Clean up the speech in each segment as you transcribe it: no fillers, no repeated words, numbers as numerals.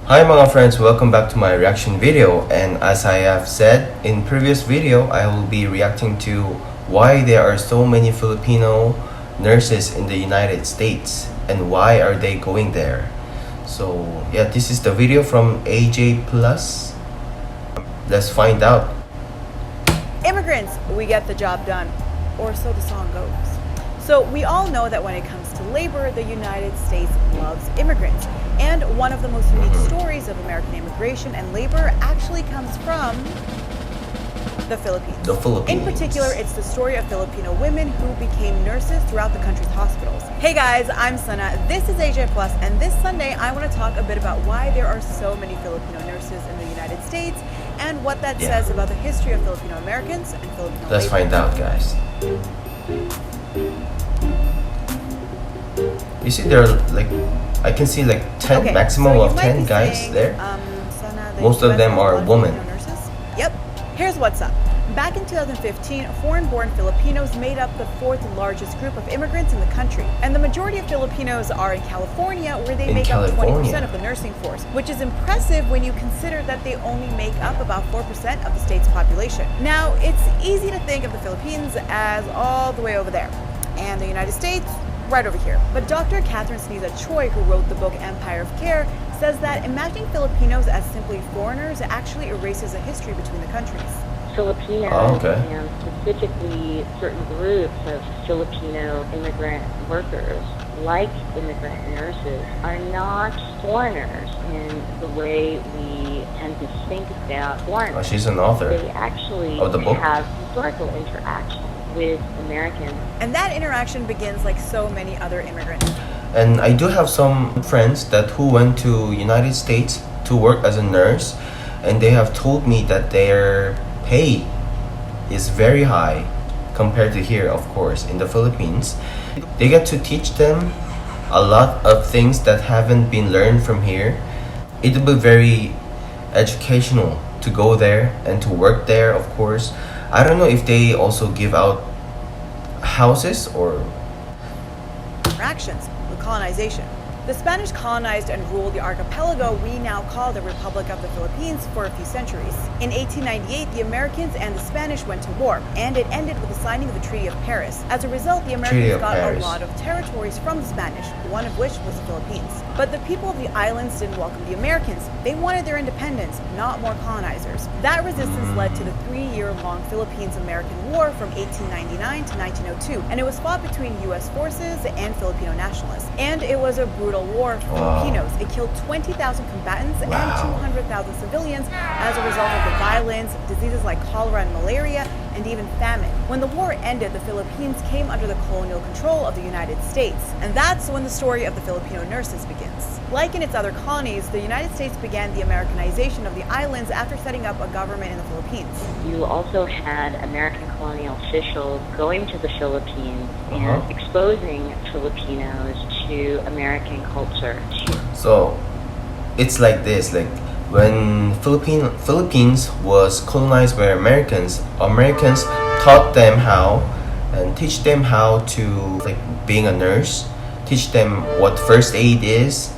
Hi mga friends, welcome back to my reaction video, and as I have said in previous video, I will be reacting to why there are so many Filipino nurses in the United States and why are they going there. So yeah, this is the video from AJ Plus. Let's find out. Immigrants, we get the job done, or so the song goes. So we all know that when it comes to labor, the United States loves immigrants. And one of the most unique stories of American immigration and labor actually comes from the Philippines. In particular, it's the story of Filipino women who became nurses throughout the country's hospitals. Hey guys, I'm Sana, this is AJ Plus, and this Sunday I want to talk a bit about why there are so many Filipino nurses in the United States and what that says about the history of Filipino Americans and Filipino labor. Let's find out, guys. You see, there are like, I can see like 10, maximum of 10 guys saying, there. Most of them are women. Yep. Here's what's up. Back in 2015, foreign-born Filipinos made up the fourth largest group of immigrants in the country. And the majority of Filipinos are in California, where they make up 20% of the nursing force, which is impressive when you consider that they only make up about 4% of the state's population. Now, it's easy to think of the Philippines as all the way over there, and the United States right over here. But Dr. Catherine Sneeza Choi, who wrote the book Empire of Care, says that imagining Filipinos as simply foreigners actually erases a history between the countries. Filipinos and specifically certain groups of Filipino immigrant workers, like immigrant nurses, are not foreigners in the way we tend to think about foreigners. Oh, she's an author. They actually of the book? have historical interaction with Americans. And that interaction begins like so many other immigrants. And I do have some friends that who went to United States to work as a nurse, and they have told me that their pay is very high compared to here, of course, in the Philippines. They get to teach them a lot of things that haven't been learned from here. It will be very educational to go there and to work there, of course. I don't know if they also give out houses or fractions with colonization. The Spanish colonized and ruled the archipelago we now call the Republic of the Philippines for a few centuries. In 1898, the Americans and the Spanish went to war, and it ended with the signing of the Treaty of Paris. As a result, the Americans got a lot of territories from the Spanish, one of which was the Philippines. But the people of the islands didn't welcome the Americans. They wanted their independence, not more colonizers. That resistance led to the 3-year-long Philippines-American War from 1899 to 1902, and it was fought between U.S. forces and Filipino nationalists. And it was a brutal war for Filipinos. It killed 20,000 combatants and 200,000 civilians as a result of the violence, diseases like cholera and malaria, and even famine. When the war ended, the Philippines came under the colonial control of the United States. And that's when the story of the Filipino nurses begins. Like in its other colonies, the United States began the Americanization of the islands after setting up a government in the Philippines. You also had American colonial officials going to the Philippines and exposing Filipinos to American culture. So it's like this, like when Philippines was colonized by Americans taught them how and teach them how to, like, being a nurse, teach them what first aid is.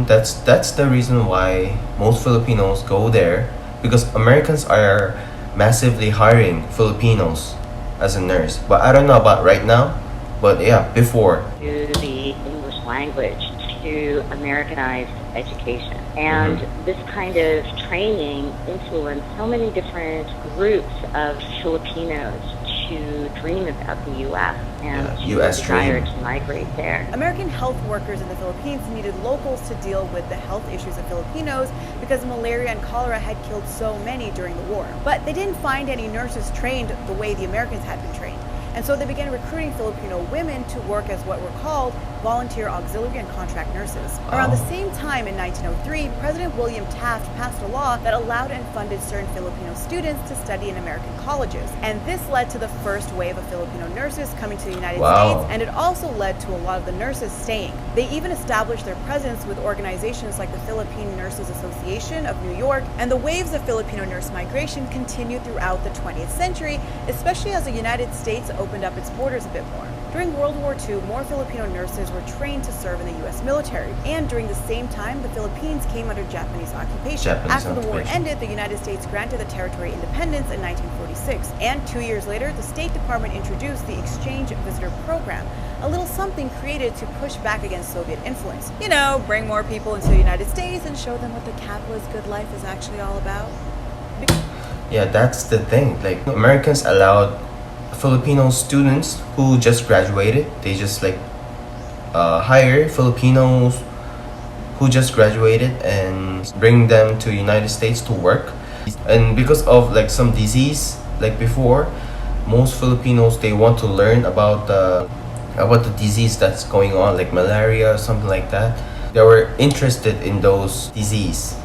That's the reason why most Filipinos go there, because Americans are massively hiring Filipinos as a nurse. But I don't know about right now, but yeah, before. To the English language, to Americanized education. And this kind of training influenced so many different groups of Filipinos to dream about the U.S. and to desire to migrate there. American health workers in the Philippines needed locals to deal with the health issues of Filipinos because malaria and cholera had killed so many during the war. But they didn't find any nurses trained the way the Americans had been trained. And so they began recruiting Filipino women to work as what were called volunteer auxiliary and contract nurses. Around the same time in 1903, President William Taft passed a law that allowed and funded certain Filipino students to study in American colleges. And this led to the first wave of Filipino nurses coming to the United States, and it also led to a lot of the nurses staying. They even established their presence with organizations like the Philippine Nurses Association of New York, and the waves of Filipino nurse migration continued throughout the 20th century, especially as the United States opened up its borders a bit more. During World War II, more Filipino nurses were trained to serve in the U.S. military, and during the same time, the Philippines came under Japanese occupation. After the war ended, the United States granted the territory independence in 1946, and 2 years later, the State Department introduced the Exchange Visitor Program, a little something created to push back against Soviet influence. You know, bring more people into the United States and show them what the capitalist good life is actually all about. Yeah, that's the thing. Like, Americans allowed Filipino students who just graduated. They just hire Filipinos who just graduated and bring them to United States to work. And because of some disease, like before, most Filipinos, they want to learn about the disease that's going on, like malaria or something like that. They were interested in those disease.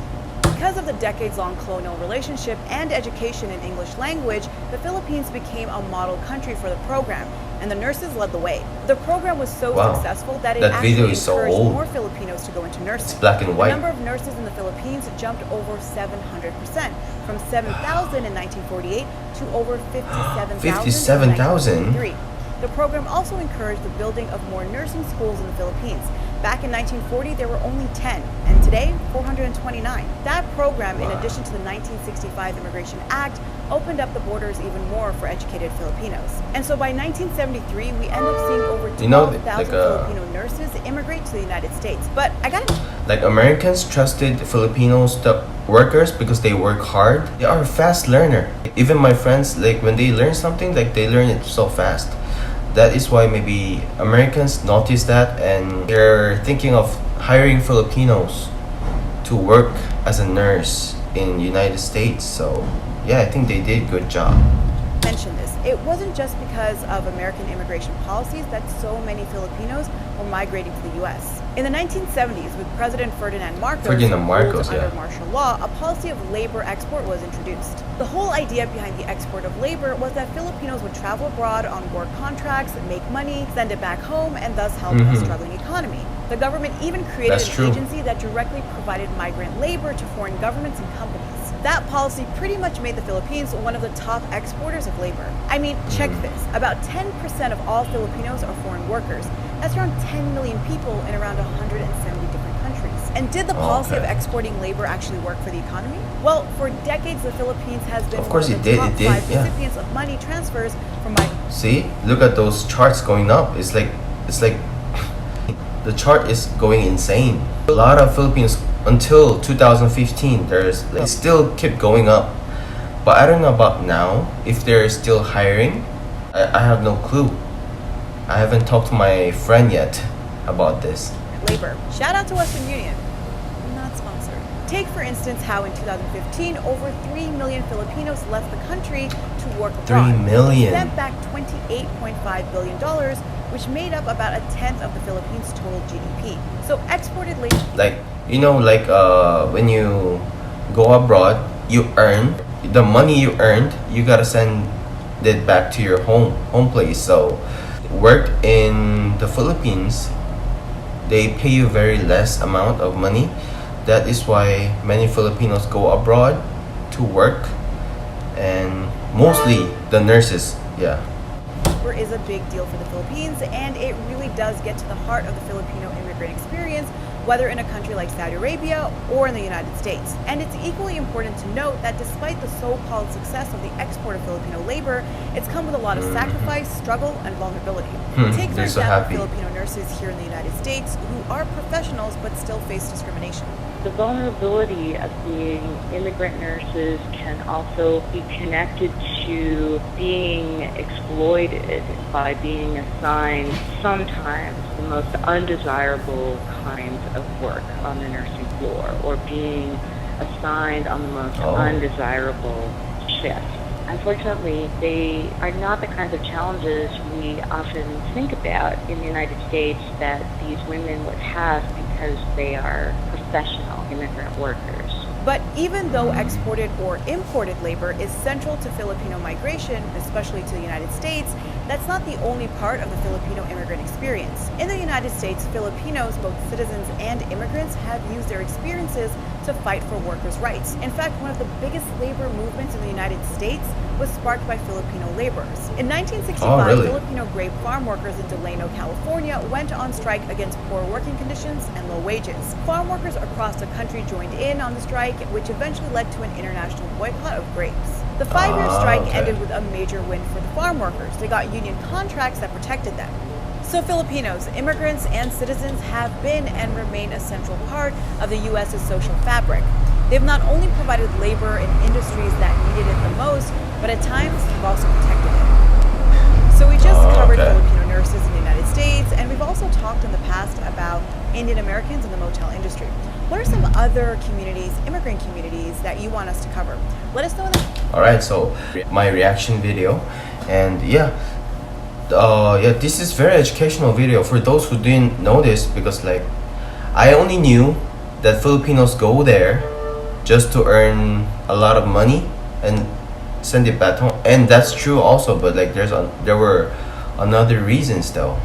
Because of the decades-long colonial relationship and education in English language, the Philippines became a model country for the program, and the nurses led the way. The program was so successful that it actually encouraged more Filipinos to go into nursing. It's black and white. The number of nurses in the Philippines jumped over 700%, from 7,000 in 1948 to over 57,000 in 1953. The program also encouraged the building of more nursing schools in the Philippines. Back in 1940, there were only 10, and today, 429. That program, in addition to the 1965 Immigration Act, opened up the borders even more for educated Filipinos. And so by 1973, we end up seeing over 12,000 Filipino nurses immigrate to the United States. But I gotta... Americans trusted Filipinos, the workers, because they work hard. They are a fast learner. Even my friends, when they learn something, they learn it so fast. That is why maybe Americans notice that and they're thinking of hiring Filipinos to work as a nurse in United States. So yeah, I think they did a good job. Mention this. It wasn't just because of American immigration policies that so many Filipinos were migrating to the U.S. In the 1970s, with President Ferdinand Marcos under martial law, a policy of labor export was introduced. The whole idea behind the export of labor was that Filipinos would travel abroad on work contracts, make money, send it back home, and thus help a struggling economy. The government even created an agency that directly provided migrant labor to foreign governments and companies. That policy pretty much made the Philippines one of the top exporters of labor. I mean, check this. About 10% of all Filipinos are foreign workers. That's around 10 million people in around 170 different countries. And did the policy of exporting labor actually work for the economy? Well, for decades, the Philippines has been one of the top 5 recipients of money transfers from migrants. See? Look at those charts going up. It's like the chart is going insane. A lot of Filipinos until 2015, they still keep going up. But I don't know about now, if they're still hiring. I have no clue. I haven't talked to my friend yet about this. Labor. Shout out to Western Union. Not sponsored. Take, for instance, how in 2015, over 3 million Filipinos left the country to work abroad. 3 million. They sent back $28.5 billion, which made up about a tenth of the Philippines' total GDP. So exported labor. When you go abroad, you earn the money you earned. You gotta send it back to your home place. So, work in the Philippines, they pay you very less amount of money. That is why many Filipinos go abroad to work, and mostly the nurses. Yeah. Labor is a big deal for the Philippines, and it really does get to the heart of the Filipino immigrant experience, whether in a country like Saudi Arabia or in the United States. And it's equally important to note that despite the so-called success of the export of Filipino labor, it's come with a lot of sacrifice, struggle, and vulnerability. Take, for example, Filipino nurses here in the United States who are professionals but still face discrimination. The vulnerability of being immigrant nurses can also be connected to being exploited by being assigned sometimes the most undesirable kinds of work on the nursing floor, or being assigned on the most undesirable shifts. Unfortunately, they are not the kinds of challenges we often think about in the United States that these women would have because they are professional immigrant workers. But even though exported or imported labor is central to Filipino migration, especially to the United States, That's not the only part of the Filipino immigrant experience. In the United States, Filipinos, both citizens and immigrants, have used their experiences to fight for workers' rights. In fact, one of the biggest labor movements in the United States was sparked by Filipino laborers. In 1965, Oh, really? Filipino grape farm workers in Delano, California, went on strike against poor working conditions and low wages. Farm workers across the country joined in on the strike, which eventually led to an international boycott of grapes. The 5-year strike okay. ended with a major win for the farm workers. They got union contracts that protected them. So Filipinos, immigrants, and citizens have been and remain a central part of the U.S.'s social fabric. They've not only provided labor in industries that needed it the most, but at times have also protected it. So we just covered okay. Filipino nurses in the United States, and we've also talked in the past about Indian Americans in the motel industry. What are some other communities, immigrant communities, that you want us to cover? Let us know in the Alright, so my reaction video, and yeah, this is very educational video for those who didn't know this, because like I only knew that Filipinos go there just to earn a lot of money and send it back home, and that's true also, but like there were another reasons though.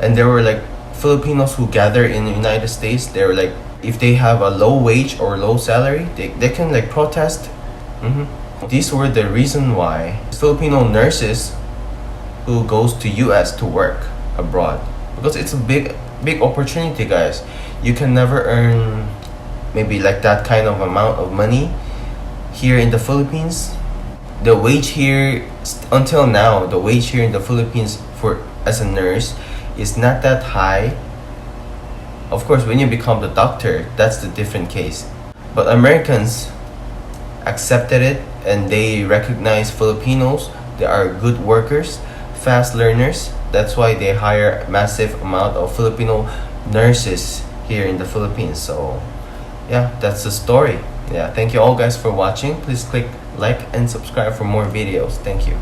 And there were like Filipinos who gather in the United States. They're like, if they have a low wage or low salary, they can like protest. These were the reason why Filipino nurses who goes to US to work abroad, because it's a big opportunity, guys. You can never earn maybe like that kind of amount of money here in the Philippines. The wage here until now, the wage here in the Philippines for as a nurse is not that high. Of course, when you become the doctor, that's the different case. But Americans accepted it, and they recognize Filipinos. They are good workers, fast learners. That's why they hire massive amount of Filipino nurses here in the Philippines. So yeah, that's the story. Yeah, thank you all guys for watching. Please click like and subscribe for more videos. Thank you.